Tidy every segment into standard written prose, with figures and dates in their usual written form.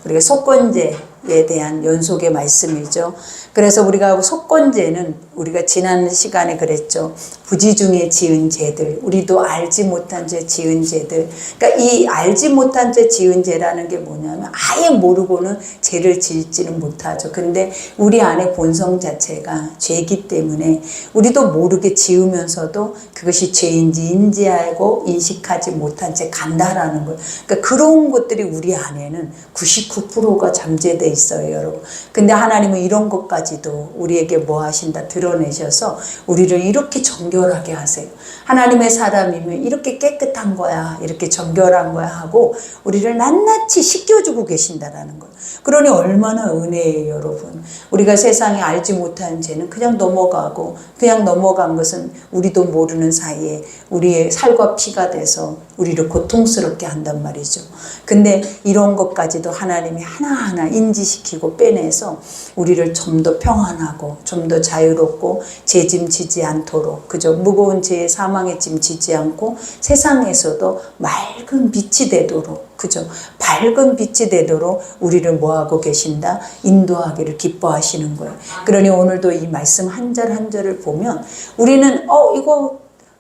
우리가 속건제에 대한 연속의 말씀이죠. 그래서 우리가 속건제는 우리가 지난 시간에 그랬죠. 부지 중에 지은 죄들, 우리도 알지 못한 죄 지은 죄들. 그러니까 이 알지 못한 죄 지은 죄라는 게 뭐냐면 아예 모르고는 죄를 지지는 못하죠. 근데 우리 안에 본성 자체가 죄이기 때문에 우리도 모르게 지으면서도 그것이 죄인지 인지하고 인식하지 못한 채 간다라는 거예요. 그러니까 그런 것들이 우리 안에는 99%가 잠재되어 있어요, 여러분. 근데 하나님은 이런 것까지도 우리에게 뭐 하신다? 드러내셔서 우리를 이렇게 정결하게 하세요. 하나님의 사람이면 이렇게 깨끗한 거야, 이렇게 정결한 거야 하고 우리를 낱낱이 씻겨주고 계신다라는 거예요. 그러니 얼마나 은혜예요, 여러분. 우리가 세상에 알지 못한 죄는 그냥 넘어가고, 그냥 넘어간 것은 우리도 모르는 사이에 우리의 살과 피가 돼서 우리를 고통스럽게 한단 말이죠. 근데 이런 것까지도 하나님이 하나하나 인지시키고 빼내서 우리를 좀 더 평안하고 좀 더 자유롭고 죄짐 지지 않도록, 그죠? 무거운 죄의 사망의 짐 지지 않고 세상에서도 맑은 빛이 되도록, 그죠? 밝은 빛이 되도록 우리를 뭐하고 계신다? 인도하기를 기뻐하시는 거예요. 그러니 오늘도 이 말씀 한 절 한 절을 보면 우리는 이거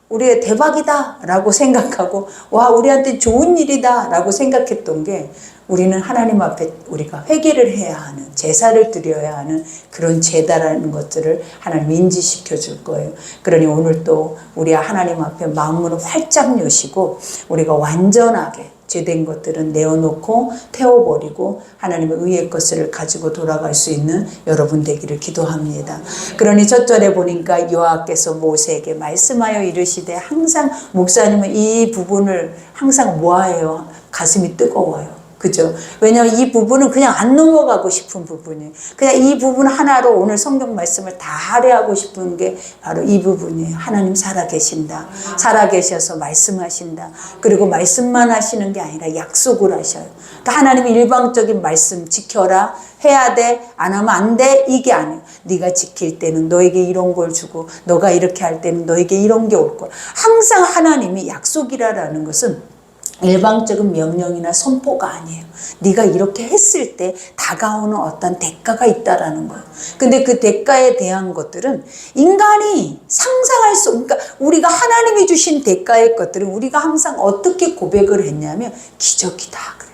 우리의 대박이다 라고 생각하고, 와, 우리한테 좋은 일이다 라고 생각했던 게, 우리는 하나님 앞에 우리가 회개를 해야 하는, 제사를 드려야 하는 그런 죄다라는 것들을 하나님 인지시켜 줄 거예요. 그러니 오늘 또 우리 하나님 앞에 마음을 활짝 여시고 우리가 완전하게 죄된 것들은 내어놓고 태워버리고 하나님의 의의 것을 가지고 돌아갈 수 있는 여러분 되기를 기도합니다. 그러니 첫 절에 보니까 여호와께서 모세에게 말씀하여 이르시되, 항상 목사님은 이 부분을 항상 뭐하예요? 가슴이 뜨거워요. 그죠? 왜냐하면 이 부분은 그냥 안 넘어가고 싶은 부분이에요. 그냥 이 부분 하나로 오늘 성경 말씀을 다 할애하고 싶은 게 바로 이 부분이에요. 하나님 살아계신다. 살아계셔서 말씀하신다. 그리고 말씀만 하시는 게 아니라 약속을 하셔요. 그러니까 하나님이 일방적인 말씀 지켜라, 해야 돼, 안 하면 안 돼, 이게 아니에요. 네가 지킬 때는 너에게 이런 걸 주고, 너가 이렇게 할 때는 너에게 이런 게 올 거야. 항상 하나님이 약속이라는 것은 일방적인 명령이나 선포가 아니에요. 네가 이렇게 했을 때 다가오는 어떤 대가가 있다라는 거예요. 근데 그 대가에 대한 것들은 인간이 상상할 수, 그러니까 우리가 하나님이 주신 대가의 것들은 우리가 항상 어떻게 고백을 했냐면 기적이다 그래요.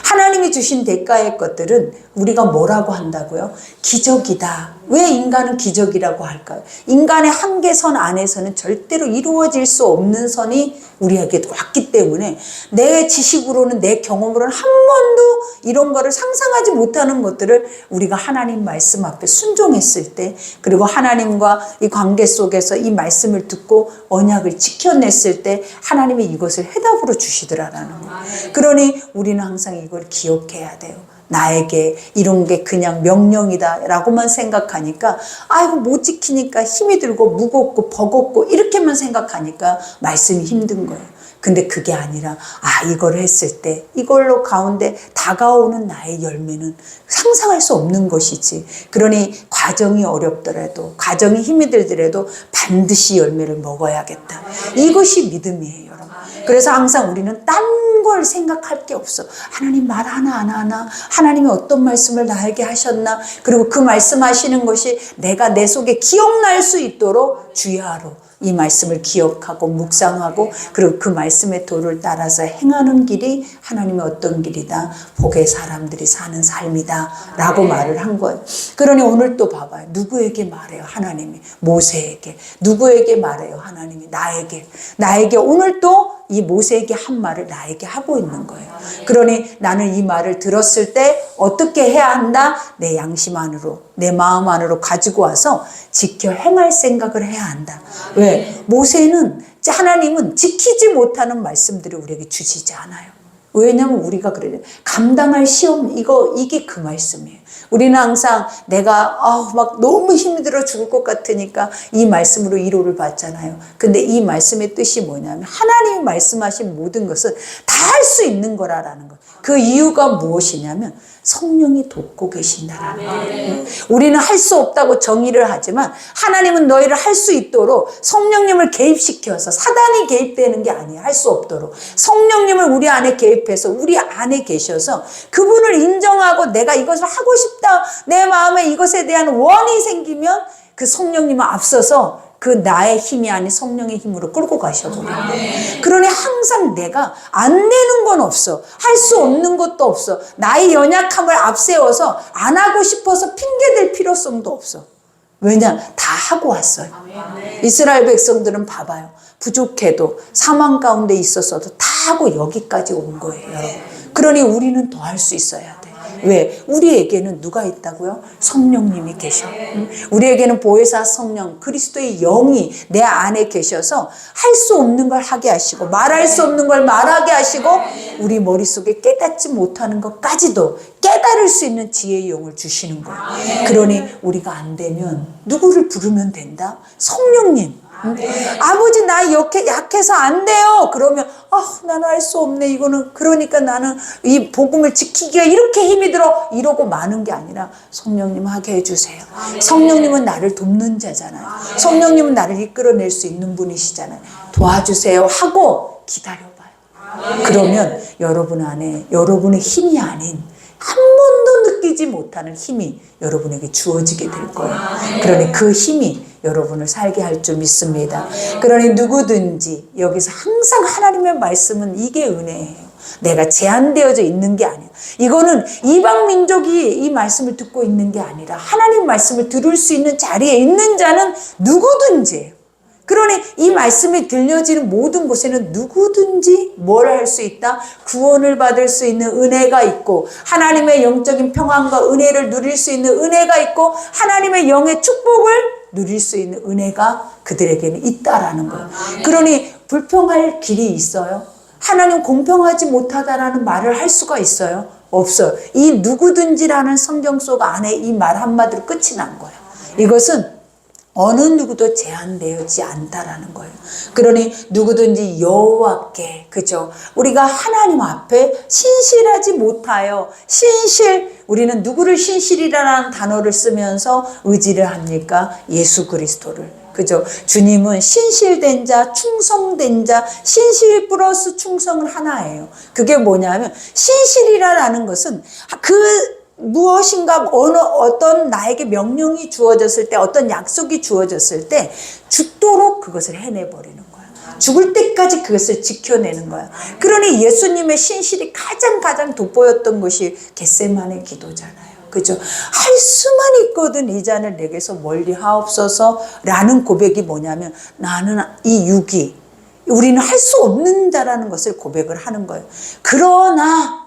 하나님이 주신 대가의 것들은 우리가 뭐라고 한다고요? 기적이다. 왜 인간은 기적이라고 할까요? 인간의 한계선 안에서는 절대로 이루어질 수 없는 선이 우리에게 왔기 때문에 내 지식으로는, 내 경험으로는 한 번도 이런 거를 상상하지 못하는 것들을 우리가 하나님 말씀 앞에 순종했을 때, 그리고 하나님과 이 관계 속에서 이 말씀을 듣고 언약을 지켜냈을 때 하나님이 이것을 해답으로 주시더라라는 거예요. 그러니 우리는 항상 이걸 기억해야 돼요. 나에게 이런 게 그냥 명령이다 라고만 생각하니까, 아이고 못 지키니까 힘이 들고 무겁고 버겁고 이렇게만 생각하니까 말씀이 힘든 거예요. 근데 그게 아니라 이걸 했을 때 이걸로 가운데 다가오는 나의 열매는 상상할 수 없는 것이지. 그러니 과정이 어렵더라도, 과정이 힘이 들더라도 반드시 열매를 먹어야겠다. 이것이 믿음이에요, 여러분. 그래서 항상 우리는 딴 걸 생각할 게 없어. 하나님 말 하나 안 하나? 하나님이 어떤 말씀을 나에게 하셨나? 그리고 그 말씀하시는 것이 내가 내 속에 기억날 수 있도록 주야로 이 말씀을 기억하고 묵상하고, 그리고 그 말씀의 도를 따라서 행하는 길이 하나님의 어떤 길이다? 복의 사람들이 사는 삶이다 라고 말을 한 거예요. 그러니 오늘 또 봐봐요. 누구에게 말해요? 하나님이 모세에게. 누구에게 말해요? 하나님이 나에게 오늘 또 이 모세에게 한 말을 나에게 하고 있는 거예요. 그러니 나는 이 말을 들었을 때 어떻게 해야 한다? 내 양심 안으로, 내 마음 안으로 가지고 와서 지켜 행할 생각을 해야 한다. 왜? 모세는, 하나님은 지키지 못하는 말씀들을 우리에게 주시지 않아요. 왜냐면 우리가 그래요. 감당할 시험, 이게 그 말씀이에요. 우리는 항상 내가 막 너무 힘이 들어 죽을 것 같으니까 이 말씀으로 위로를 받잖아요. 근데 이 말씀의 뜻이 뭐냐면 하나님이 말씀하신 모든 것은 다 할 수 있는 거라는 거예요. 그 이유가 무엇이냐면 성령이 돕고 계신다라는 거예요. 우리는 할 수 없다고 정의를 하지만 하나님은 너희를 할 수 있도록 성령님을 개입시켜서, 사단이 개입되는 게 아니에요. 할 수 없도록 성령님을 우리 안에 개입해서 우리 안에 계셔서 그분을 인정하고 내가 이것을 하고 싶다, 내 마음에 이것에 대한 원이 생기면 그 성령님은 앞서서 그 나의 힘이 아닌 성령의 힘으로 끌고 가셔버려요. 그러니 항상 내가 안 되는 건 없어. 할 수 없는 것도 없어. 나의 연약함을 앞세워서 안 하고 싶어서 핑계댈 필요성도 없어. 왜냐? 다 하고 왔어요. 이스라엘 백성들은 봐봐요. 부족해도 사망 가운데 있었어도 다 하고 여기까지 온 거예요, 여러분. 그러니 우리는 더 할 수 있어야 돼. 왜? 우리에게는 누가 있다고요? 성령님이 계셔. 우리에게는 보혜사 성령, 그리스도의 영이 내 안에 계셔서 할 수 없는 걸 하게 하시고 말할 수 없는 걸 말하게 하시고 우리 머릿속에 깨닫지 못하는 것까지도 깨달을 수 있는 지혜의 영을 주시는 거예요. 그러니 우리가 안 되면 누구를 부르면 된다? 성령님. 아버지 나 약해서 안 돼요. 그러면 나는 할 수 없네 이거는. 그러니까 나는 이 복음을 지키기가 이렇게 힘이 들어 이러고 마는 게 아니라 성령님 하게 해주세요. 성령님은 나를 돕는 자잖아요. 성령님은 나를 이끌어낼 수 있는 분이시잖아요. 도와주세요 하고 기다려봐요. 그러면 여러분 안에 여러분의 힘이 아닌 한 번도 느끼지 못하는 힘이 여러분에게 주어지게 될 거예요. 그러니 그 힘이 여러분을 살게 할 줄 믿습니다. 그러니 누구든지 여기서 항상 하나님의 말씀은 이게 은혜예요. 내가 제한되어져 있는 게 아니에요. 이거는 이방 민족이 이 말씀을 듣고 있는 게 아니라 하나님 말씀을 들을 수 있는 자리에 있는 자는 누구든지예요. 그러니 이 말씀이 들려지는 모든 곳에는 누구든지 뭘 할 수 있다? 구원을 받을 수 있는 은혜가 있고 하나님의 영적인 평안과 은혜를 누릴 수 있는 은혜가 있고 하나님의 영의 축복을 누릴 수 있는 은혜가 그들에게는 있다라는 거예요. 그러니 불평할 길이 있어요? 하나님 공평하지 못하다라는 말을 할 수가 있어요? 없어요. 이 누구든지라는 성경 속 안에 이 말 한마디로 끝이 난 거예요. 이것은 어느 누구도 제한되지 않다라는 거예요. 그러니 누구든지 여호와께, 그죠? 우리가 하나님 앞에 신실하지 못하여 우리는 누구를 신실이라는 단어를 쓰면서 의지를 합니까? 예수 그리스도를. 그죠? 주님은 신실된 자, 충성된 자, 신실 플러스 충성은 하나예요. 그게 뭐냐면 신실이라는 것은 무엇인가 어떤 나에게 명령이 주어졌을 때 어떤 약속이 주어졌을 때 죽도록 그것을 해내버리는 거야. 죽을 때까지 그것을 지켜내는 거야. 그러니 예수님의 신실이 가장 돋보였던 것이 겟세마네 기도잖아요. 그죠? 할 수만 있거든 이 잔을 내게서 멀리 하옵소서 라는 고백이 뭐냐면 나는 이 육이 우리는 할 수 없는 자라는 것을 고백을 하는 거예요. 그러나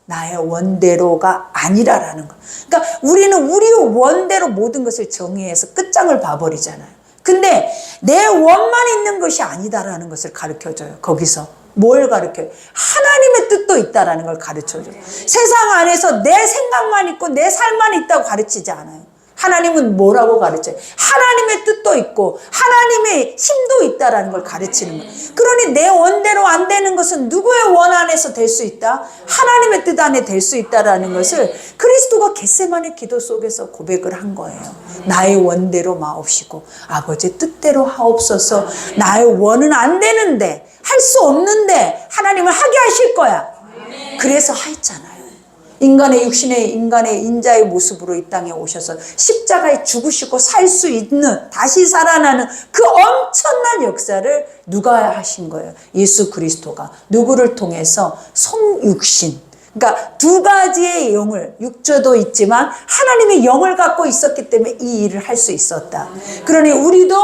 나의 원대로가 아니라라는 거. 그러니까 우리는 우리 원대로 모든 것을 정의해서 끝장을 봐버리잖아요. 근데 내 원만 있는 것이 아니다라는 것을 가르쳐줘요. 거기서 뭘 가르쳐요? 하나님의 뜻도 있다라는 걸 가르쳐줘요. 세상 안에서 내 생각만 있고 내 삶만 있다고 가르치지 않아요. 하나님은 뭐라고 가르쳐요? 하나님의 뜻도 있고 하나님의 힘도 있다라는 걸 가르치는 거예요. 그러니 내 원대로 안 되는 것은 누구의 원 안에서 될 수 있다? 하나님의 뜻 안에 될 수 있다라는 것을 그리스도가 겟세마네 기도 속에서 고백을 한 거예요. 나의 원대로 마옵시고 아버지의 뜻대로 하옵소서. 나의 원은 안 되는데 할 수 없는데 하나님은 하게 하실 거야. 그래서 하였잖아요. 인간의 육신의 인간의 인자의 모습으로 이 땅에 오셔서 십자가에 죽으시고 살 수 있는 다시 살아나는 그 엄청난 역사를 누가 하신 거예요? 예수 그리스도가. 누구를 통해서? 성육신. 그러니까 두 가지의 영을, 육조도 있지만 하나님의 영을 갖고 있었기 때문에 이 일을 할 수 있었다. 그러니 우리도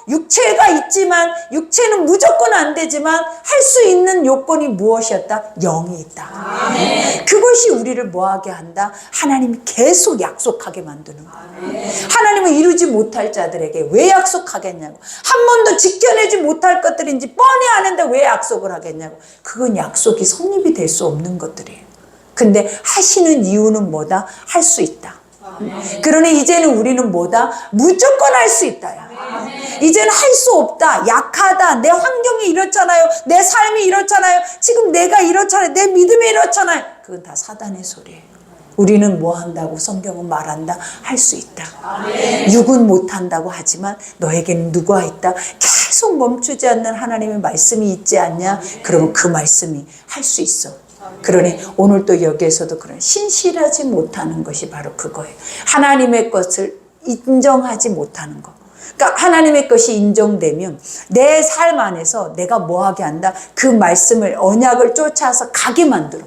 육체가 있지만 육체는 무조건 안 되지만 할 수 있는 요건이 무엇이었다? 영이 있다. 그것이 우리를 뭐하게 한다? 하나님이 계속 약속하게 만드는 거예요. 하나님은 이루지 못할 자들에게 왜 약속하겠냐고. 한 번도 지켜내지 못할 것들인지 뻔히 아는데 왜 약속을 하겠냐고. 그건 약속이 성립이 될 수 없는 것들이에요. 근데 하시는 이유는 뭐다? 할 수 있다. 그러니 이제는 우리는 뭐다? 무조건 할 수 있다. 이제는 할 수 없다. 약하다. 내 환경이 이렇잖아요. 내 삶이 이렇잖아요. 지금 내가 이렇잖아요. 내 믿음이 이렇잖아요. 그건 다 사단의 소리예요. 우리는 뭐 한다고 성경은 말한다? 할 수 있다. 육은 못한다고 하지만 너에게는 누가 있다? 계속 멈추지 않는 하나님의 말씀이 있지 않냐? 그러면 그 말씀이 할 수 있어. 그러니 오늘 또 여기에서도 그런 신실하지 못하는 것이 바로 그거예요. 하나님의 것을 인정하지 못하는 거. 그러니까 하나님의 것이 인정되면 내 삶 안에서 내가 뭐하게 한다? 그 말씀을, 언약을 쫓아서 가게 만들어.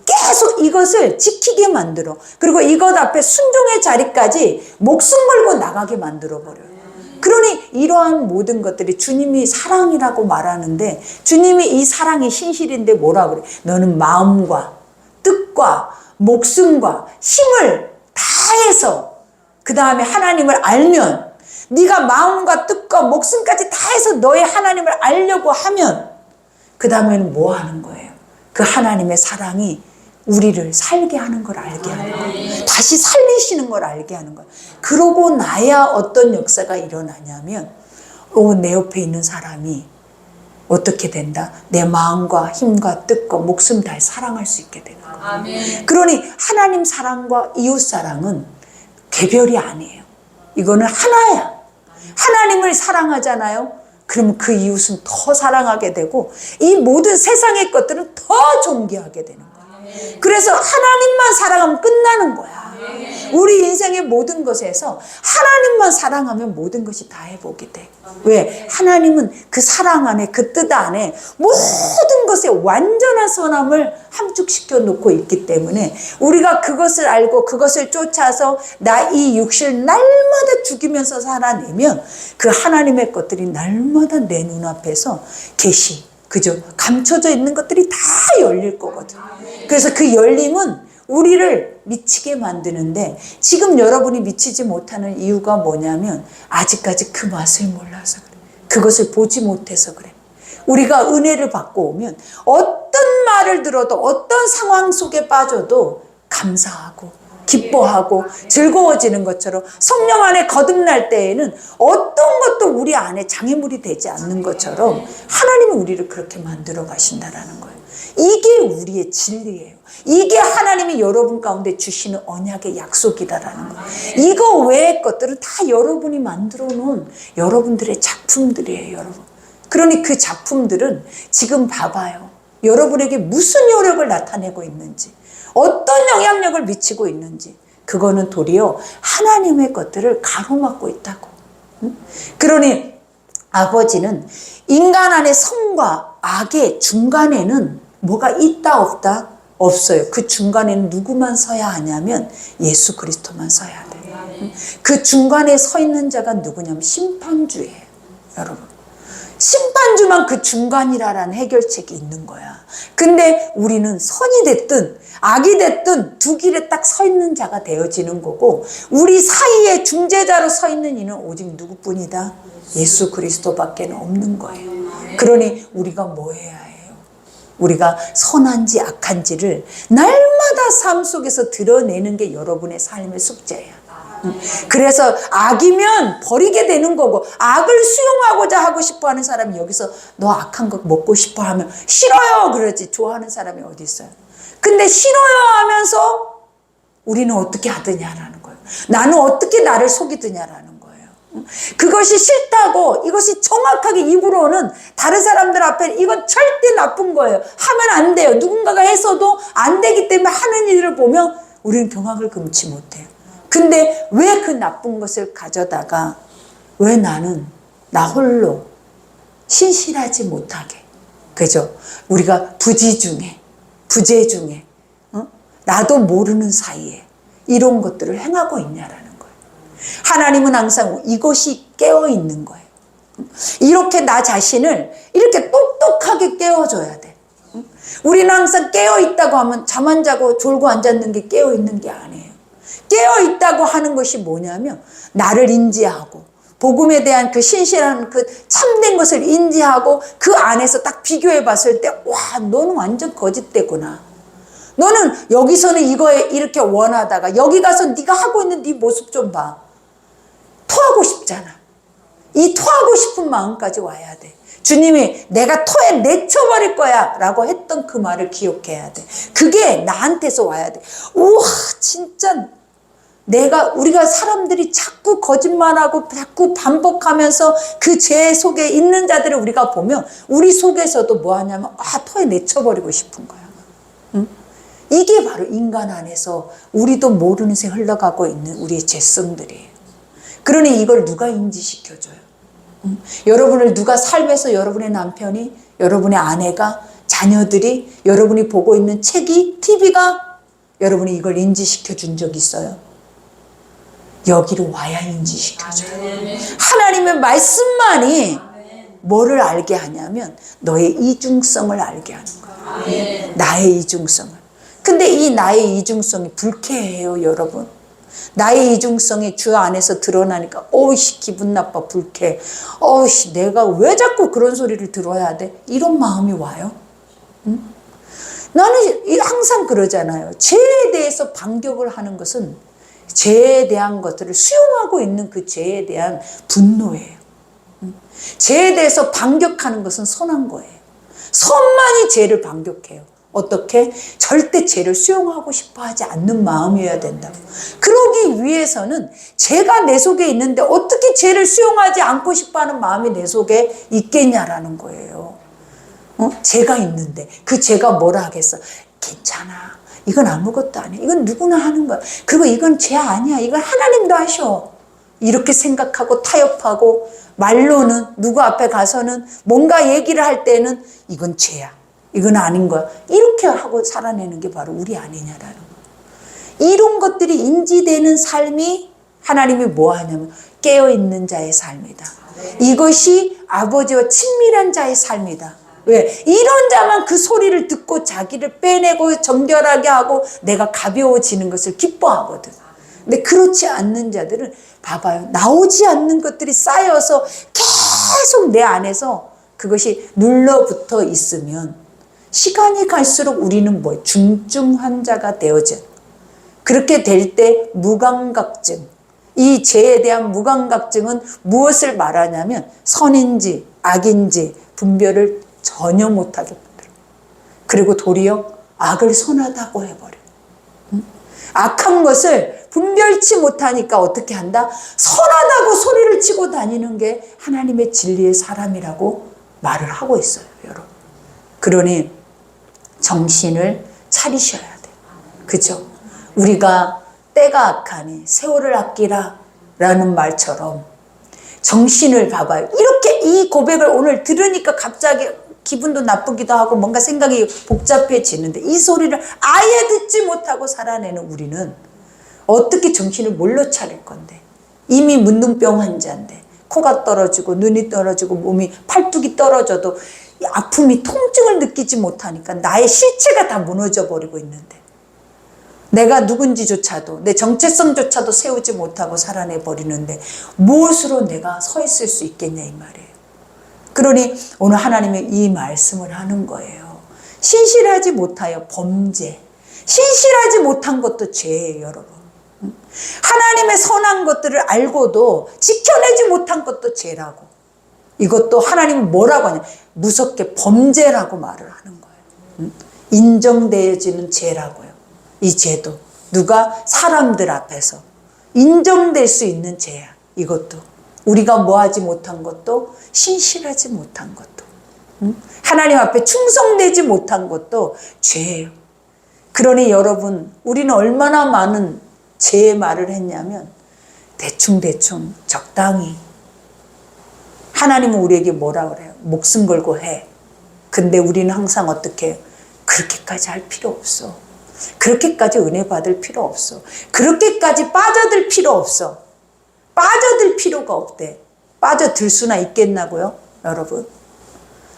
계속 이것을 지키게 만들어. 그리고 이것 앞에 순종의 자리까지 목숨 걸고 나가게 만들어버려요. 그러니 이러한 모든 것들이 주님이 사랑이라고 말하는데, 주님이 이 사랑이 신실인데 뭐라 그래? 너는 마음과 뜻과 목숨과 힘을 다해서, 그 다음에 하나님을 알면, 네가 마음과 뜻과 목숨까지 다해서 너의 하나님을 알려고 하면, 그 다음에는 뭐 하는 거예요? 그 하나님의 사랑이 우리를 살게 하는 걸 알게 하는 거예요. 다시 살리시는 걸 알게 하는 거예요. 그러고 나야 어떤 역사가 일어나냐면, 내 옆에 있는 사람이 어떻게 된다? 내 마음과 힘과 뜻과 목숨 다해 사랑할 수 있게 되는 거예요. 아멘. 그러니 하나님 사랑과 이웃 사랑은 개별이 아니에요. 이거는 하나야. 하나님을 사랑하잖아요. 그러면 그 이웃은 더 사랑하게 되고, 이 모든 세상의 것들은 더 존귀하게 되는 거예요. 그래서 하나님만 사랑하면 끝나는 거야. 우리 인생의 모든 것에서 하나님만 사랑하면 모든 것이 다 회복이 돼. 왜? 하나님은 그 사랑 안에, 그 뜻 안에 모든 것에 완전한 선함을 함축시켜 놓고 있기 때문에, 우리가 그것을 알고 그것을 쫓아서 나 이 육신을 날마다 죽이면서 살아내면 그 하나님의 것들이 날마다 내 눈앞에서 계시, 그죠? 감춰져 있는 것들이 다 열릴 거거든. 그래서 그 열림은 우리를 미치게 만드는데, 지금 여러분이 미치지 못하는 이유가 뭐냐면 아직까지 그 맛을 몰라서 그래. 그것을 보지 못해서 그래. 우리가 은혜를 받고 오면 어떤 말을 들어도, 어떤 상황 속에 빠져도 감사하고 기뻐하고 즐거워지는 것처럼, 성령 안에 거듭날 때에는 어떤 것도 우리 안에 장애물이 되지 않는 것처럼 하나님이 우리를 그렇게 만들어 가신다라는 거예요. 이게 우리의 진리예요. 이게 하나님이 여러분 가운데 주시는 언약의 약속이다라는 거예요. 이거 외의 것들은 다 여러분이 만들어 놓은 여러분들의 작품들이에요, 여러분. 그러니 그 작품들은 지금 봐봐요. 여러분에게 무슨 효력을 나타내고 있는지, 어떤 영향력을 미치고 있는지, 그거는 도리어 하나님의 것들을 가로막고 있다고. 그러니 아버지는 인간 안의 선과 악의 중간에는 뭐가 있다 없다? 없어요. 그 중간에는 누구만 서야 하냐면 예수 그리스도만 서야 돼요. 그 중간에 서 있는 자가 누구냐면 심판주예요, 여러분. 심판주만 그 중간이라는 해결책이 있는 거야. 근데 우리는 선이 됐든 악이 됐든 두 길에 딱 서 있는 자가 되어지는 거고, 우리 사이에 중재자로 서 있는 이는 오직 누구뿐이다? 예수 그리스도밖에 없는 거예요. 그러니 우리가 뭐 해야 해요? 우리가 선한지 악한지를 날마다 삶 속에서 드러내는 게 여러분의 삶의 숙제예요. 그래서 악이면 버리게 되는 거고, 악을 수용하고자 하고 싶어 하는 사람이 여기서 너 악한 거 먹고 싶어 하면 싫어요 그러지, 좋아하는 사람이 어디 있어요? 근데 싫어요 하면서 우리는 어떻게 하느냐라는 거예요. 나는 어떻게 나를 속이느냐라는 거예요. 그것이 싫다고, 이것이 정확하게 입으로는 다른 사람들 앞에 이건 절대 나쁜 거예요, 하면 안 돼요, 누군가가 해서도 안 되기 때문에 하는 일을 보면 우리는 경악을 금치 못해요. 근데 왜 그 나쁜 것을 가져다가, 왜 나는 나 홀로 신실하지 못하게, 그죠? 우리가 부재 중에 나도 모르는 사이에 이런 것들을 행하고 있냐라는 거예요. 하나님은 항상 이것이 깨어 있는 거예요. 이렇게 나 자신을 이렇게 똑똑하게 깨워줘야 돼. 우리는 항상 깨어 있다고 하면 잠 안 자고 졸고 앉았는 게 깨어 있는 게 아니에요. 깨어 있다고 하는 것이 뭐냐면 나를 인지하고, 복음에 대한 그 신실한 그 참된 것을 인지하고, 그 안에서 딱 비교해 봤을 때, 와, 너는 완전 거짓되구나. 너는 여기서는 이거에 이렇게 원하다가 여기 가서 네가 하고 있는 네 모습 좀 봐. 토하고 싶잖아. 이 토하고 싶은 마음까지 와야 돼. 주님이 내가 토에 내쳐버릴 거야 라고 했던 그 말을 기억해야 돼. 그게 나한테서 와야 돼. 우와, 진짜 우리가 사람들이 자꾸 거짓말하고 자꾸 반복하면서 그 죄 속에 있는 자들을 우리가 보면 우리 속에서도 뭐 하냐면 토에 내쳐버리고 싶은 거야. 응? 이게 바로 인간 안에서 우리도 모르는 새 흘러가고 있는 우리의 죄성들이에요. 그러니 이걸 누가 인지시켜줘요? 여러분을 누가 삶에서 여러분의 남편이, 여러분의 아내가, 자녀들이, 여러분이 보고 있는 책이, TV가 여러분이 이걸 인지시켜 준 적 있어요? 여기로 와야 인지시켜줘요. 하나님의 말씀만이 뭐를 알게 하냐면 너의 이중성을 알게 하는 거예요. 나의 이중성을. 근데 이 나의 이중성이 불쾌해요, 여러분. 나의 이중성이 주 안에서 드러나니까 어우씨 기분 나빠, 불쾌해. 어우씨 내가 왜 자꾸 그런 소리를 들어야 돼? 이런 마음이 와요. 응? 나는 항상 그러잖아요. 죄에 대해서 반격을 하는 것은 죄에 대한 것들을 수용하고 있는 그 죄에 대한 분노예요. 죄에 대해서 반격하는 것은 선한 거예요. 선만이 죄를 반격해요. 어떻게? 절대 죄를 수용하고 싶어 하지 않는 마음이어야 된다고. 그러기 위해서는 죄가 내 속에 있는데 어떻게 죄를 수용하지 않고 싶어 하는 마음이 내 속에 있겠냐라는 거예요. 죄가 있는데 그 죄가 뭐라 하겠어? 괜찮아. 이건 아무것도 아니야. 이건 누구나 하는 거야. 그리고 이건 죄 아니야. 이건 하나님도 하셔. 이렇게 생각하고 타협하고 말로는 누구 앞에 가서는 뭔가 얘기를 할 때는 이건 죄야. 이건 아닌 거야. 이렇게 하고 살아내는 게 바로 우리 아니냐라는 거야. 이런 것들이 인지되는 삶이 하나님이 뭐 하냐면 깨어있는 자의 삶이다. 이것이 아버지와 친밀한 자의 삶이다. 왜? 이런 자만 그 소리를 듣고 자기를 빼내고 정결하게 하고 내가 가벼워지는 것을 기뻐하거든. 근데 그렇지 않는 자들은 봐봐요. 나오지 않는 것들이 쌓여서 계속 내 안에서 그것이 눌러붙어 있으면 시간이 갈수록 우리는 뭐 중증 환자가 되어져. 그렇게 될 때 무감각증, 이 죄에 대한 무감각증은 무엇을 말하냐면 선인지 악인지 분별을 전혀 못하게 만들어. 그리고 도리어 악을 선하다고 해버려. 악한 것을 분별치 못하니까 어떻게 한다? 선하다고 소리를 치고 다니는 게 하나님의 진리의 사람이라고 말을 하고 있어요, 여러분. 그러니 정신을 차리셔야 돼요. 그죠? 우리가 때가 악하니 세월을 아끼라 라는 말처럼 정신을 봐봐요. 이렇게 이 고백을 오늘 들으니까 갑자기 기분도 나쁘기도 하고 뭔가 생각이 복잡해지는데 이 소리를 아예 듣지 못하고 살아내는 우리는 어떻게 정신을 뭘로 차릴 건데? 이미 문둥병 환자인데 코가 떨어지고 눈이 떨어지고 몸이 팔뚝이 떨어져도 아픔이 통증을 느끼지 못하니까 나의 실체가 다 무너져 버리고 있는데 내가 누군지조차도 내 정체성조차도 세우지 못하고 살아내 버리는데 무엇으로 내가 서 있을 수 있겠냐 이 말이에요. 그러니 오늘 하나님이 이 말씀을 하는 거예요. 신실하지 못하여 범죄. 신실하지 못한 것도 죄예요, 여러분. 하나님의 선한 것들을 알고도 지켜내지 못한 것도 죄라고. 이것도 하나님은 뭐라고 하냐? 무섭게 범죄라고 말을 하는 거예요. 인정되어지는 죄라고요. 이 죄도 누가 사람들 앞에서 인정될 수 있는 죄야. 이것도 우리가 뭐하지 못한 것도 신실하지 못한 것도 하나님 앞에 충성되지 못한 것도 죄예요. 그러니 여러분 우리는 얼마나 많은 죄의 말을 했냐면 대충대충 적당히. 하나님은 우리에게 뭐라 그래요? 목숨 걸고 해. 근데 우리는 항상 어떻게 해요? 그렇게까지 할 필요 없어. 그렇게까지 은혜 받을 필요 없어. 그렇게까지 빠져들 필요 없어. 빠져들 필요가 없대. 빠져들 수나 있겠나고요, 여러분?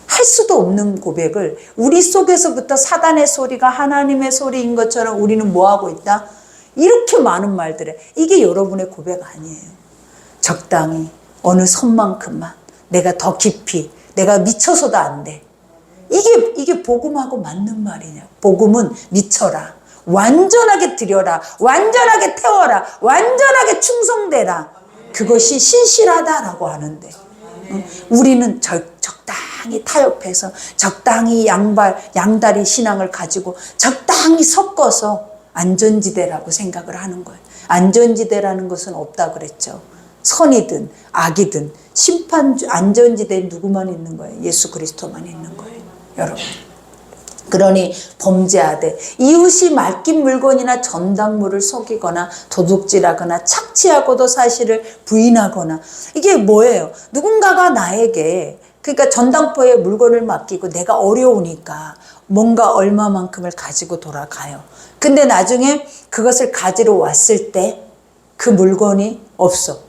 할 수도 없는 고백을 우리 속에서부터 사단의 소리가 하나님의 소리인 것처럼 우리는 뭐하고 있다? 이렇게 많은 말들에 이게 여러분의 고백 아니에요. 적당히 어느 선만큼만 내가 더 깊이 내가 미쳐서도 안 돼. 이게 복음하고 맞는 말이냐. 복음은 미쳐라. 완전하게 드려라. 완전하게 태워라. 완전하게 충성되라. 그것이 신실하다라고 하는데 우리는 적당히 타협해서 적당히 양다리 신앙을 가지고 적당히 섞어서 안전지대라고 생각을 하는 거예요. 안전지대라는 것은 없다 그랬죠. 선이든 악이든 심판 안전지대에 누구만 있는 거예요? 예수 그리스도만 있는 거예요. 여러분 그러니 범죄하되 이웃이 맡긴 물건이나 전당물을 속이거나 도둑질하거나 착취하고도 사실을 부인하거나. 이게 뭐예요? 누군가가 나에게 그러니까 전당포에 물건을 맡기고 내가 어려우니까 뭔가 얼마만큼을 가지고 돌아가요. 근데 나중에 그것을 가지러 왔을 때 그 물건이 없어.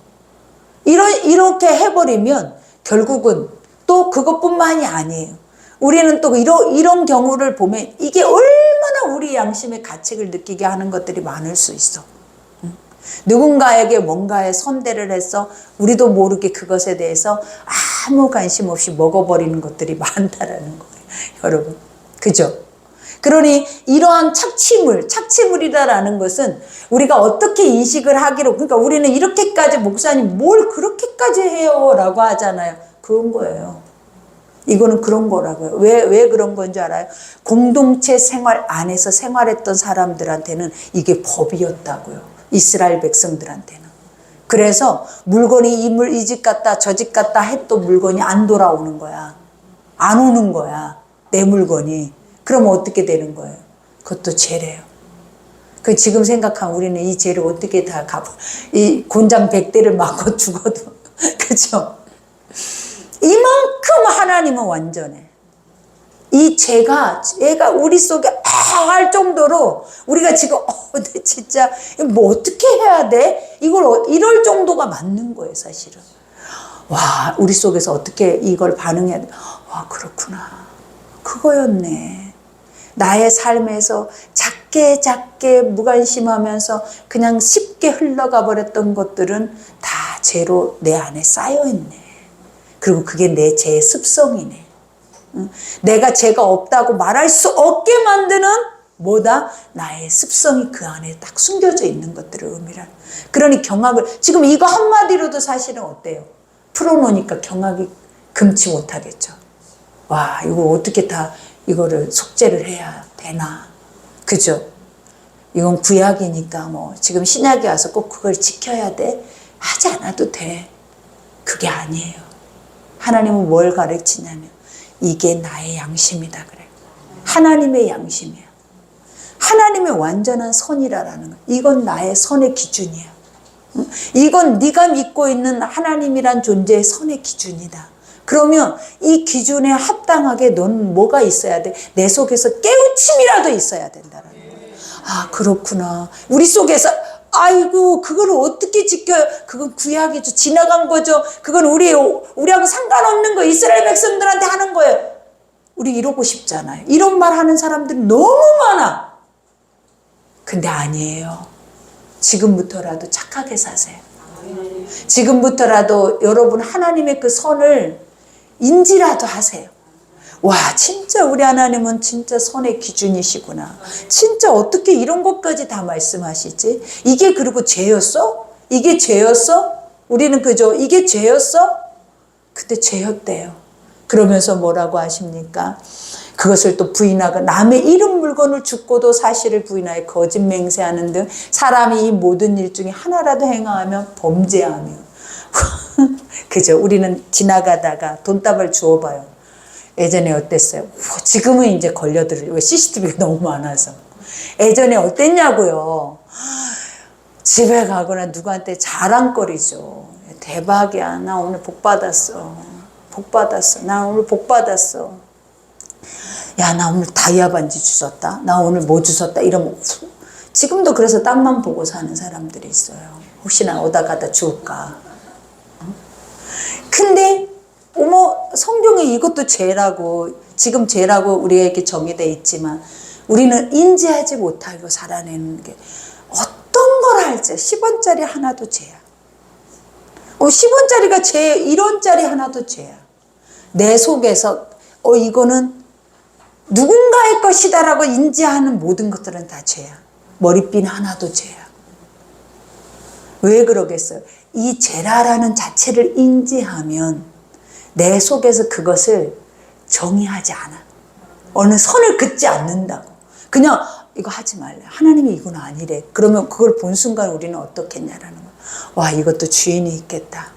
이렇게 해버리면 결국은 또 그것뿐만이 아니에요. 우리는 또 이런 경우를 보면 이게 얼마나 우리 양심의 가책을 느끼게 하는 것들이 많을 수 있어. 누군가에게 뭔가에 선대를 해서 우리도 모르게 그것에 대해서 아무 관심 없이 먹어버리는 것들이 많다라는 거예요. 여러분. 그죠? 그러니 이러한 착취물이다라는 것은 우리가 어떻게 인식을 하기로, 그러니까 우리는 이렇게까지 목사님 뭘 그렇게까지 해요? 라고 하잖아요. 그런 거예요. 이거는 그런 거라고요. 왜 그런 건지 알아요? 공동체 생활 안에서 생활했던 사람들한테는 이게 법이었다고요. 이스라엘 백성들한테는. 그래서 물건이 이 집 갔다 저 집 갔다 해도 물건이 안 돌아오는 거야. 안 오는 거야. 내 물건이. 그럼 어떻게 되는 거예요? 그것도 죄래요. 그 지금 생각하면 우리는 이 죄를 어떻게 다 이 곤장 100대를 맞고 죽어도 그죠? 이만큼 하나님은 완전해. 이 죄가 우리 속에 할 정도로 우리가 지금 진짜 뭐 어떻게 해야 돼? 이럴 정도가 맞는 거예요, 사실은. 와, 우리 속에서 어떻게 이걸 반응해야 돼? 와, 그렇구나. 그거였네. 나의 삶에서 작게 무관심하면서 그냥 쉽게 흘러가 버렸던 것들은 다 죄로 내 안에 쌓여있네. 그리고 그게 내 죄의 습성이네. 내가 죄가 없다고 말할 수 없게 만드는 뭐다? 나의 습성이 그 안에 딱 숨겨져 있는 것들을 의미하는. 그러니 경악을, 지금 이거 한마디로도 사실은 어때요? 풀어놓으니까 경악이 금치 못하겠죠. 와, 이거 어떻게 다 이거를 속죄를 해야 되나. 그죠? 이건 구약이니까 뭐 지금 신약에 와서 꼭 그걸 지켜야 돼? 하지 않아도 돼. 그게 아니에요. 하나님은 뭘 가르치냐면 이게 나의 양심이다 그래요. 하나님의 양심이야. 하나님의 완전한 선이라는 거. 이건 나의 선의 기준이야. 이건 네가 믿고 있는 하나님이란 존재의 선의 기준이다. 그러면 이 기준에 합당하게 넌 뭐가 있어야 돼? 내 속에서 깨우침이라도 있어야 된다는 거예요. 아, 그렇구나. 우리 속에서 아이고 그걸 어떻게 지켜요? 그건 구약이죠. 지나간 거죠. 그건 우리하고 상관없는 거 이스라엘 백성들한테 하는 거예요. 우리 이러고 싶잖아요. 이런 말 하는 사람들이 너무 많아. 근데 아니에요. 지금부터라도 착하게 사세요. 지금부터라도 여러분 하나님의 그 선을 인지라도 하세요. 와, 진짜 우리 하나님은 진짜 선의 기준이시구나. 진짜 어떻게 이런 것까지 다 말씀하시지? 이게 그리고 죄였어? 이게 죄였어? 우리는 그죠? 이게 죄였어? 근데 죄였대요. 그러면서 뭐라고 하십니까? 그것을 또 부인하고 남의 잃은 물건을 죽고도 사실을 부인하여 거짓 맹세하는 등 사람이 이 모든 일 중에 하나라도 행하면 범죄하며. 그죠? 우리는 지나가다가 돈다발 주워봐요. 예전에 어땠어요? 지금은 이제 걸려들어요. 왜? CCTV가 너무 많아서. 예전에 어땠냐고요? 집에 가거나 누구한테 자랑거리죠. 대박이야. 나 오늘 복 받았어. 복 받았어. 나 오늘 복 받았어. 야, 나 오늘 다이아 반지 주웠다. 나 오늘 뭐 주웠다. 이러면 지금도 그래서 땅만 보고 사는 사람들이 있어요. 혹시나 오다 가다 죽을까. 근데 성경에 이것도 죄라고, 지금 죄라고 우리에게 정의되어 있지만 우리는 인지하지 못하고 살아내는 게 어떤 걸 할지 10원짜리 하나도 죄야. 10원짜리가 죄, 1원짜리 하나도 죄야. 내 속에서 이거는 누군가의 것이다라고 인지하는 모든 것들은 다 죄야. 머리핀 하나도 죄야. 왜 그러겠어요? 이 죄라라는 자체를 인지하면 내 속에서 그것을 정의하지 않아. 어느 선을 긋지 않는다고. 그냥 이거 하지 말래. 하나님이 이건 아니래. 그러면 그걸 본 순간 우리는 어떻겠냐라는 거야. 와, 이것도 주인이 있겠다.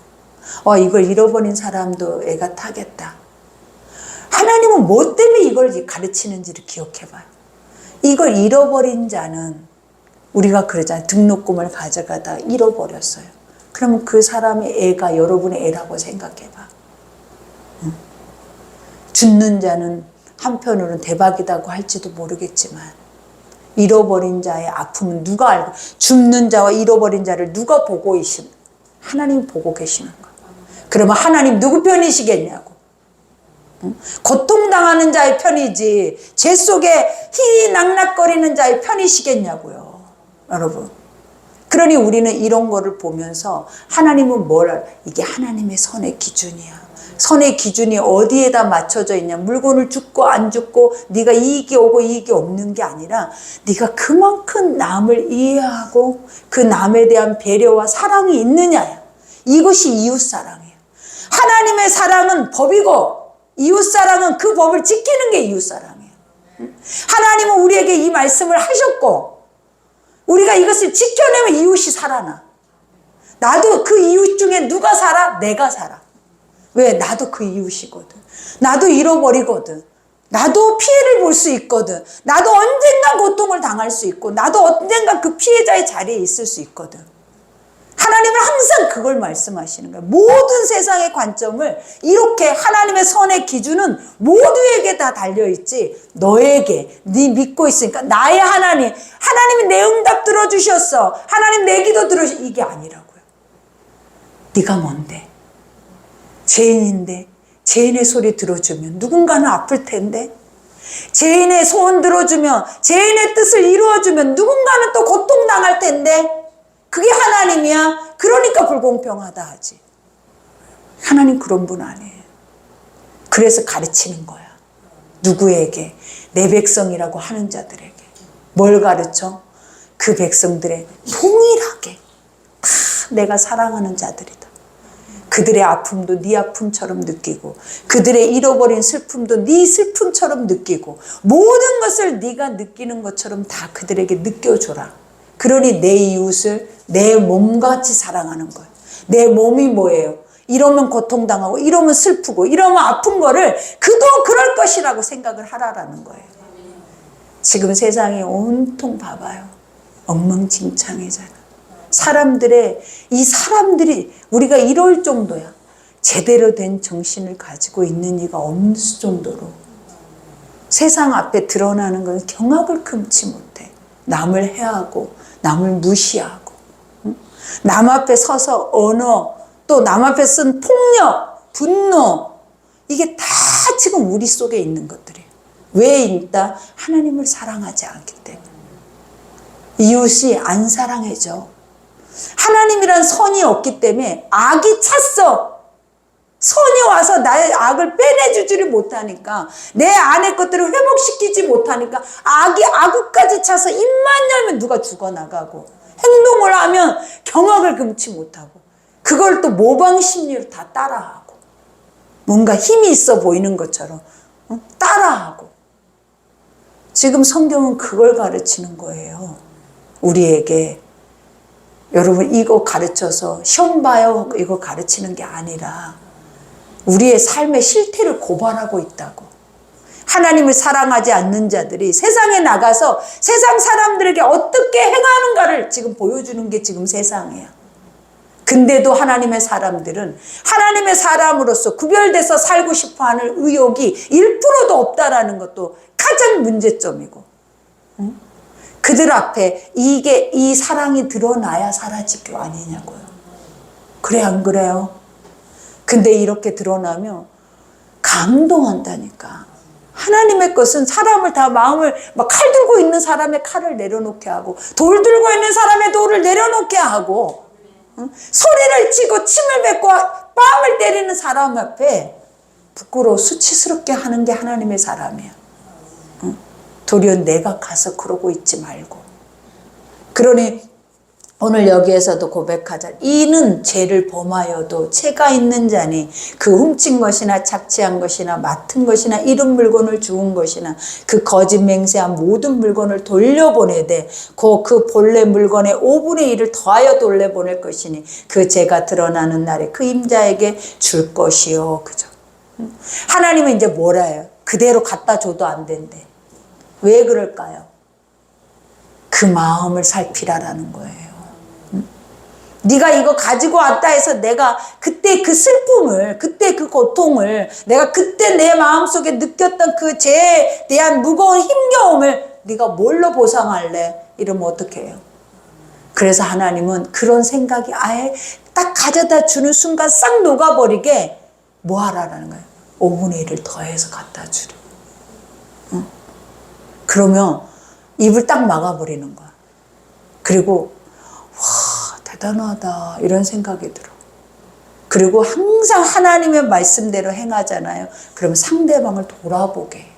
와, 이걸 잃어버린 사람도 애가 타겠다. 하나님은 뭐 때문에 이걸 가르치는지를 기억해봐요. 이걸 잃어버린 자는, 우리가 그러잖아요. 등록금을 가져가다 잃어버렸어요. 그러면 그 사람의 애가 여러분의 애라고 생각해봐. 죽는 자는 한편으로는 대박이라고 할지도 모르겠지만 잃어버린 자의 아픔은 누가 알고, 죽는 자와 잃어버린 자를 누가 보고 계시는, 하나님 보고 계시는 거예요. 그러면 하나님 누구 편이시겠냐고. 고통당하는 자의 편이지 죄 속에 희낙낙거리는 자의 편이시겠냐고요, 여러분. 그러니 우리는 이런 거를 보면서 하나님은 이게 하나님의 선의 기준이야. 선의 기준이 어디에다 맞춰져 있냐. 물건을 줍고 안 줍고 네가 이익이 오고 이익이 없는 게 아니라 네가 그만큼 남을 이해하고 그 남에 대한 배려와 사랑이 있느냐야. 이것이 이웃사랑이에요. 하나님의 사랑은 법이고 이웃사랑은 그 법을 지키는 게 이웃사랑이에요. 하나님은 우리에게 이 말씀을 하셨고 우리가 이것을 지켜내면 이웃이 살아나. 나도 그 이웃 중에 누가 살아? 내가 살아. 왜? 나도 그 이웃이거든. 나도 잃어버리거든. 나도 피해를 볼 수 있거든. 나도 언젠가 고통을 당할 수 있고 나도 언젠가 그 피해자의 자리에 있을 수 있거든. 하나님은 항상 그걸 말씀하시는 거예요. 모든 세상의 관점을 이렇게 하나님의 선의 기준은 모두에게 다 달려있지 너에게 네 믿고 있으니까 나의 하나님이 내 응답 들어주셨어. 하나님 내 기도 들어주셨어. 이게 아니라고요. 네가 뭔데? 죄인인데 죄인의 소리 들어주면 누군가는 아플 텐데 죄인의 소원 들어주면 죄인의 뜻을 이루어주면 누군가는 또 고통당할 텐데 그게 하나님이야? 그러니까 불공평하다 하지. 하나님 그런 분 아니에요. 그래서 가르치는 거야. 누구에게? 내 백성이라고 하는 자들에게. 뭘 가르쳐? 그 백성들의 동일하게 다 내가 사랑하는 자들이다. 그들의 아픔도 네 아픔처럼 느끼고 그들의 잃어버린 슬픔도 네 슬픔처럼 느끼고 모든 것을 네가 느끼는 것처럼 다 그들에게 느껴줘라. 그러니 내 이웃을 내 몸같이 사랑하는 거예요. 내 몸이 뭐예요? 이러면 고통당하고 이러면 슬프고 이러면 아픈 거를 그도 그럴 것이라고 생각을 하라라는 거예요. 지금 세상이 온통 봐봐요. 엉망진창이잖아. 이 사람들이 우리가 이럴 정도야. 제대로 된 정신을 가지고 있는 이가 없을 정도로 세상 앞에 드러나는 건 경악을 금치 못해. 남을 해하고 남을 무시하고 남 앞에 서서 언어 또 남 앞에 쓴 폭력, 분노 이게 다 지금 우리 속에 있는 것들이에요. 왜 있다? 하나님을 사랑하지 않기 때문에. 이웃이 안 사랑해져. 하나님이란 선이 없기 때문에 악이 찼어. 선이 와서 나의 악을 빼내주지를 못하니까 내 안의 것들을 회복시키지 못하니까 악까지 차서 입만 열면 누가 죽어나가고 행동을 하면 경악을 금치 못하고 그걸 또 모방심리로 다 따라하고 뭔가 힘이 있어 보이는 것처럼 따라하고. 지금 성경은 그걸 가르치는 거예요. 우리에게. 여러분 이거 가르쳐서 시험 봐요 이거 가르치는 게 아니라 우리의 삶의 실태를 고발하고 있다고. 하나님을 사랑하지 않는 자들이 세상에 나가서 세상 사람들에게 어떻게 행하는가를 지금 보여주는 게 지금 세상이야. 근데도 하나님의 사람들은 하나님의 사람으로서 구별돼서 살고 싶어하는 의욕이 1%도 없다라는 것도 가장 문제점이고 그들 앞에 이 사랑이 드러나야 사라질 거 아니냐고요. 그래 안 그래요? 근데 이렇게 드러나면 감동한다니까. 하나님의 것은 사람을 다 마음을 막 칼 들고 있는 사람의 칼을 내려놓게 하고 돌 들고 있는 사람의 돌을 내려놓게 하고 소리를 치고 침을 뱉고 뺨을 때리는 사람 앞에 부끄러워 수치스럽게 하는 게 하나님의 사람이야. 도리어 내가 가서 그러고 있지 말고. 그러니 오늘 여기에서도 고백하자. 이는 죄를 범하여도 죄가 있는 자니 그 훔친 것이나 착취한 것이나 맡은 것이나 잃은 물건을 주운 것이나 그 거짓 맹세한 모든 물건을 돌려보내되 그 본래 물건의 5분의 1을 더하여 돌려보낼 것이니 그 죄가 드러나는 날에 그 임자에게 줄 것이요. 그죠? 하나님은 이제 뭐라 해요? 그대로 갖다 줘도 안 된대. 왜 그럴까요? 그 마음을 살피라라는 거예요. 네가 이거 가지고 왔다 해서 내가 그때 그 슬픔을, 그때 그 고통을, 내가 그때 내 마음속에 느꼈던 그 죄에 대한 무거운 힘겨움을 네가 뭘로 보상할래? 이러면 어떻게 해요? 그래서 하나님은 그런 생각이 아예 딱 가져다 주는 순간 싹 녹아버리게 뭐 하라라는 거예요? 5분의 1을 더해서 갖다 주래. 그러면 입을 딱 막아버리는 거야. 그리고 와, 대단하다 이런 생각이 들어. 그리고 항상 하나님의 말씀대로 행하잖아요. 그러면 상대방을 돌아보게 해.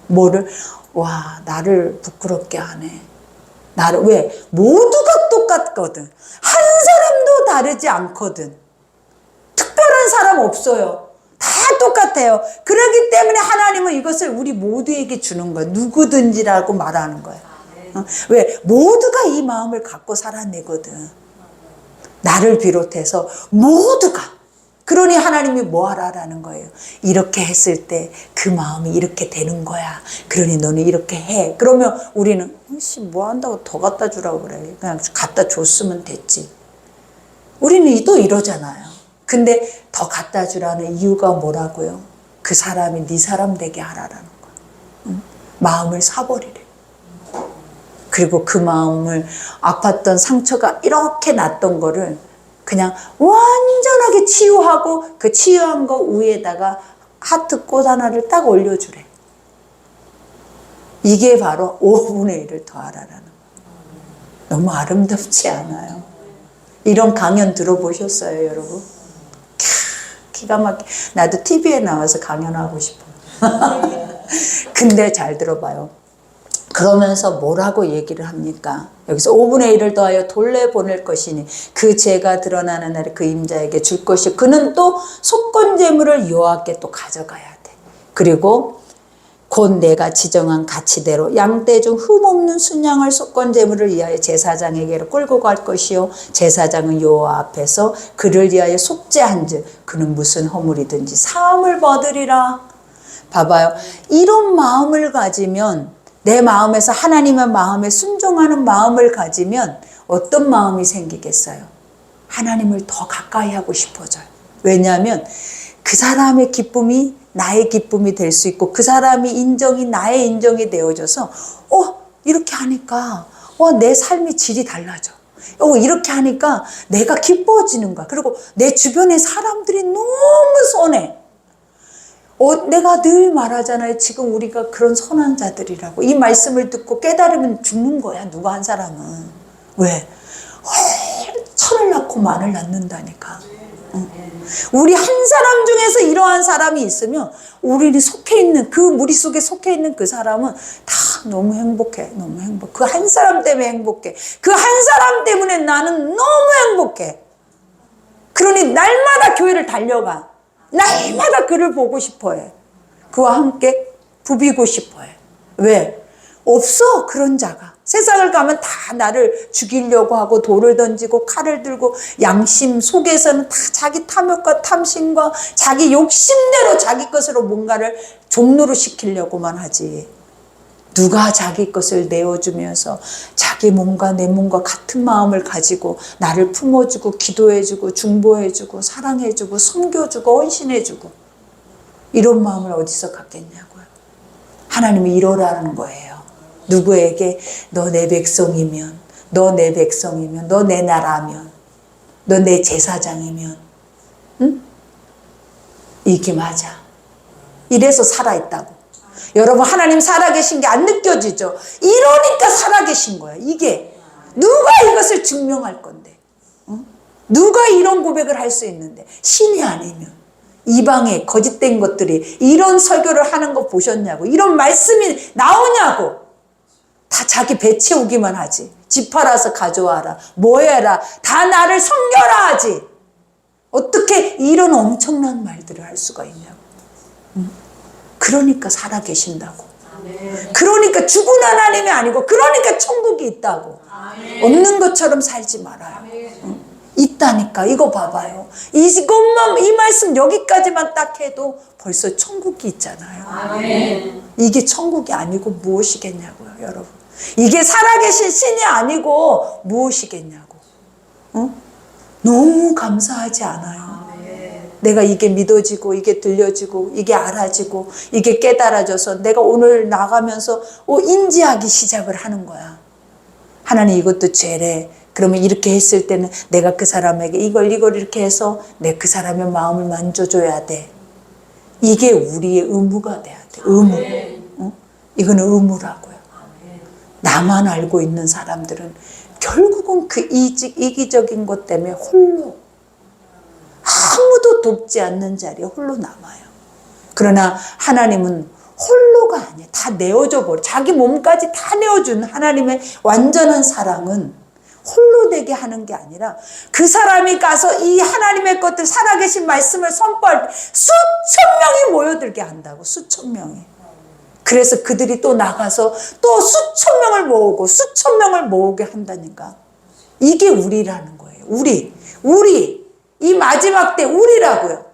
뭐를? 와, 나를 부끄럽게 하네. 나를, 왜? 모두가 똑같거든. 한 사람도 다르지 않거든. 특별한 사람 없어요. 다 똑같아요. 그렇기 때문에 하나님은 이것을 우리 모두에게 주는 거예요. 누구든지라고 말하는 거예요. 왜? 모두가 이 마음을 갖고 살아내거든. 나를 비롯해서 모두가. 그러니 하나님이 뭐 하라라는 거예요. 이렇게 했을 때 그 마음이 이렇게 되는 거야. 그러니 너는 이렇게 해. 그러면 우리는 뭐 한다고 더 갖다 주라고 그래. 그냥 갖다 줬으면 됐지. 우리는 또 이러잖아요. 근데 더 갖다 주라는 이유가 뭐라고요? 그 사람이 네 사람 되게 하라라는 거야. 응? 마음을 사버리래. 그리고 그 마음을 아팠던 상처가 이렇게 났던 거를 그냥 완전하게 치유하고 그 치유한 거 위에다가 하트 꽃 하나를 딱 올려주래. 이게 바로 5분의 1을 더하라라는 거예요. 너무 아름답지 않아요? 이런 강연 들어보셨어요, 여러분? 기가 막혀. 나도 TV에 나와서 강연하고 싶어. 근데 잘 들어봐요. 그러면서 뭐라고 얘기를 합니까? 여기서 5분의 1을 더하여 돌려보낼 것이니 그 죄가 드러나는 날에 그 임자에게 줄 것이 그는 또 속건제물을 여호와께 또 가져가야 돼. 그리고 곧 내가 지정한 가치대로 양떼 중 흠없는 순양을 속건제물을 위하여 제사장에게로 끌고 갈 것이요 제사장은 여호와 앞에서 그를 위하여 속죄한즉 그는 무슨 허물이든지 사함을 받으리라. 봐봐요. 이런 마음을 가지면 내 마음에서 하나님의 마음에 순종하는 마음을 가지면 어떤 마음이 생기겠어요? 하나님을 더 가까이 하고 싶어져요. 왜냐하면 그 사람의 기쁨이 나의 기쁨이 될 수 있고 그 사람이 인정이 나의 인정이 되어져서 이렇게 하니까 내 삶의 질이 달라져. 이렇게 하니까 내가 기뻐지는 거야. 그리고 내 주변의 사람들이 너무 선해. 내가 늘 말하잖아요. 지금 우리가 그런 선한 자들이라고. 이 말씀을 듣고 깨달으면 죽는 거야. 누가 한 사람은. 왜? 천을 낳고 만을 낳는다니까. 우리 한 사람 중에서 이러한 사람이 있으면 우리는 속해 있는 그 무리 속에 속해 있는 그 사람은 다 너무 행복해. 너무 행복해. 그 한 사람 때문에 행복해. 그 한 사람 때문에 나는 너무 행복해. 그러니 날마다 교회를 달려가. 날마다 그를 보고 싶어해. 그와 함께 부비고 싶어해. 왜? 없어 그런 자가. 세상을 가면 다 나를 죽이려고 하고 돌을 던지고 칼을 들고 양심 속에서는 다 자기 탐욕과 탐심과 자기 욕심대로 자기 것으로 뭔가를 종로로 시키려고만 하지. 누가 자기 것을 내어주면서 자기 몸과 내 몸과 같은 마음을 가지고 나를 품어주고 기도해주고 중보해주고 사랑해주고 섬겨주고 헌신해주고 이런 마음을 어디서 갖겠냐고요. 하나님이 이러라는 거예요. 누구에게? 너 내 백성이면, 너 내 백성이면, 너 내 나라면, 너 내 제사장이면, 응? 이게 맞아. 이래서 살아있다고. 여러분 하나님 살아계신 게 안 느껴지죠? 이러니까 살아계신 거야. 이게 누가 이것을 증명할 건데? 누가 이런 고백을 할 수 있는데? 신이 아니면. 이방의 거짓된 것들이 이런 설교를 하는 거 보셨냐고. 이런 말씀이 나오냐고. 다 자기 배 채우기만 하지. 집 팔아서 가져와라. 뭐 해라. 다 나를 섬겨라 하지. 어떻게 이런 엄청난 말들을 할 수가 있냐고. 그러니까 살아계신다고. 그러니까 죽은 하나님이 아니고 그러니까 천국이 있다고. 없는 것처럼 살지 말아요. 있다니까. 이거 봐봐요. 이것만, 이 말씀 여기까지만 딱 해도 벌써 천국이 있잖아요. 아멘. 이게 천국이 아니고 무엇이겠냐고요, 여러분. 이게 살아계신 신이 아니고 무엇이겠냐고. 어? 너무 감사하지 않아요? 내가 이게 믿어지고 이게 들려지고 이게 알아지고 이게 깨달아져서 내가 오늘 나가면서 인지하기 시작을 하는 거야. 하나님 이것도 죄래. 그러면 이렇게 했을 때는 내가 그 사람에게 이걸 이렇게 해서 내 그 사람의 마음을 만져줘야 돼. 이게 우리의 의무가 돼야 돼. 의무. 어? 이거는 의무라고요. 나만 알고 있는 사람들은 결국은 그 이기적인 것 때문에 홀로, 아무도 돕지 않는 자리에 홀로 남아요. 그러나 하나님은 홀로가 아니에요. 다 내어줘 버려. 자기 몸까지 다 내어준 하나님의 완전한 사랑은 홀로 되게 하는 게 아니라 그 사람이 가서 이 하나님의 것들, 살아계신 말씀을 선포할 때 수천 명이 모여들게 한다고. 수천 명이. 그래서 그들이 또 나가서 또 수천 명을 모으고 수천 명을 모으게 한다니까. 이게 우리라는 거예요. 우리 이 마지막 때 우리라고요.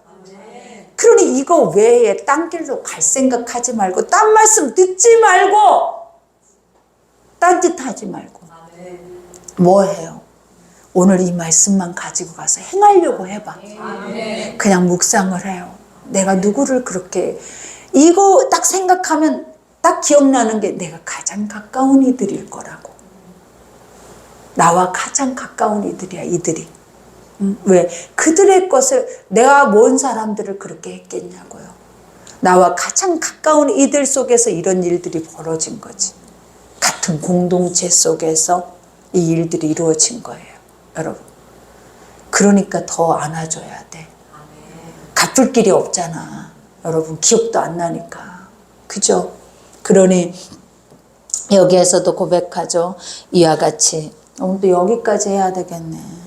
그러니 이거 외에 딴 길로 갈 생각하지 말고, 딴 말씀 듣지 말고, 딴짓 하지 말고. 뭐 해요? 오늘 이 말씀만 가지고 가서 행하려고 해봐. 그냥 묵상을 해요. 내가 누구를 그렇게, 이거 딱 생각하면 딱 기억나는 게 내가 가장 가까운 이들일 거라고. 나와 가장 가까운 이들이야, 이들이. 왜? 그들의 것을, 내가 뭔 사람들을 그렇게 했겠냐고요. 나와 가장 가까운 이들 속에서 이런 일들이 벌어진 거지. 같은 공동체 속에서 이 일들이 이루어진 거예요, 여러분. 그러니까 더 안아줘야 돼. 갚을 길이 없잖아, 여러분. 기억도 안 나니까. 그죠? 그러니 여기에서도 고백하죠. 이와 같이. 오늘도 여기까지 해야 되겠네.